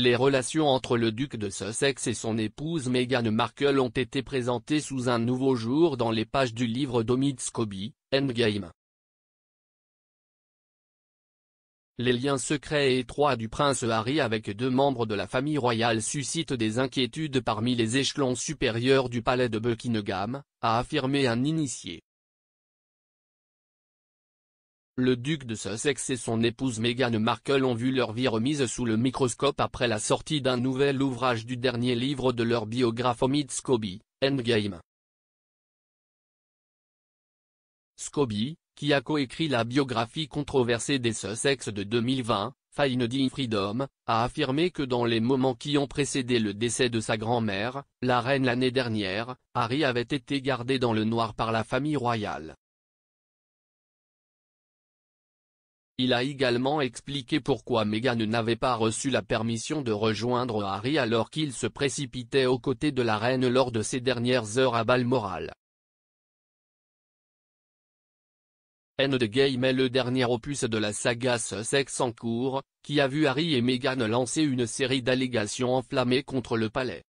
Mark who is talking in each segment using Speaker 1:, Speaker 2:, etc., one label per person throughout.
Speaker 1: Les relations entre le duc de Sussex et son épouse Meghan Markle ont été présentées sous un nouveau jour dans les pages du livre d'Omid Scobie, Endgame. Les liens secrets et étroits du prince Harry avec deux membres de la famille royale suscitent des inquiétudes parmi les échelons supérieurs du palais de Buckingham, a affirmé un initié. Le duc de Sussex et son épouse Meghan Markle ont vu leur vie remise sous le microscope après la sortie d'un nouvel ouvrage du dernier livre de leur biographe Omid Scobie, Endgame. Scobie, qui a coécrit la biographie controversée des Sussex de 2020, Finding Freedom, a affirmé que dans les moments qui ont précédé le décès de sa grand-mère, la reine l'année dernière, Harry avait été gardé dans le noir par la famille royale. Il a également expliqué pourquoi Meghan n'avait pas reçu la permission de rejoindre Harry alors qu'il se précipitait aux côtés de la reine lors de ses dernières heures à Balmoral. Endgame est le dernier opus de la saga Sussex en cours, qui a vu Harry et Meghan lancer une série d'allégations enflammées contre le palais.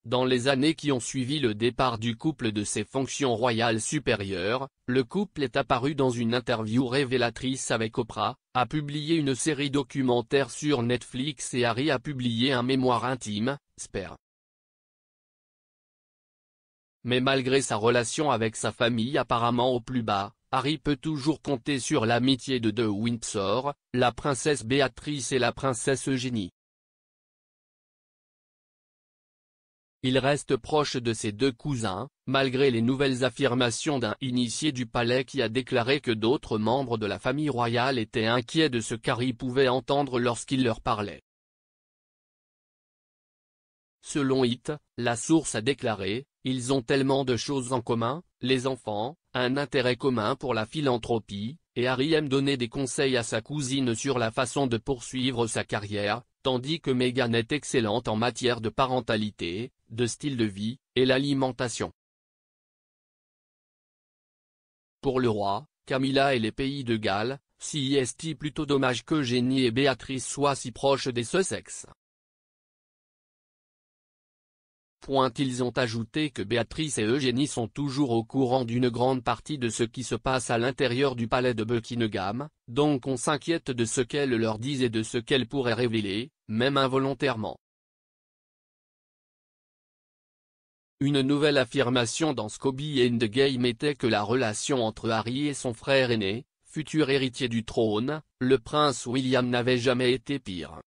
Speaker 1: Dans les années qui ont suivi le départ du couple de ses fonctions royales supérieures, le couple est apparu dans une interview révélatrice avec Oprah, a publié une série documentaire sur Netflix et Harry a publié un mémoire intime, Spare. Mais malgré sa relation avec sa famille apparemment au plus bas, Harry peut toujours compter sur l'amitié de Windsor, la princesse Béatrice et la princesse Eugénie. Il reste proche de ses deux cousins, malgré les nouvelles affirmations d'un initié du palais qui a déclaré que d'autres membres de la famille royale étaient inquiets de ce qu'Harry pouvait entendre lorsqu'il leur parlait. Selon It, la source a déclaré, « Ils ont tellement de choses en commun, les enfants, un intérêt commun pour la philanthropie, et Harry aime donner des conseils à sa cousine sur la façon de poursuivre sa carrière, tandis que Meghan est excellente en matière de parentalité, de style de vie, et l'alimentation. » Pour le roi, Camilla et les pays de Galles, c'est plutôt dommage qu'Eugénie et Béatrice soient si proches des Sussex. Ils ont ajouté que Béatrice et Eugénie sont toujours au courant d'une grande partie de ce qui se passe à l'intérieur du palais de Buckingham, donc on s'inquiète de ce qu'elles leur disent et de ce qu'elles pourraient révéler, même involontairement. Une nouvelle affirmation dans Scobie Endgame était que la relation entre Harry et son frère aîné, futur héritier du trône, le prince William n'avait jamais été pire.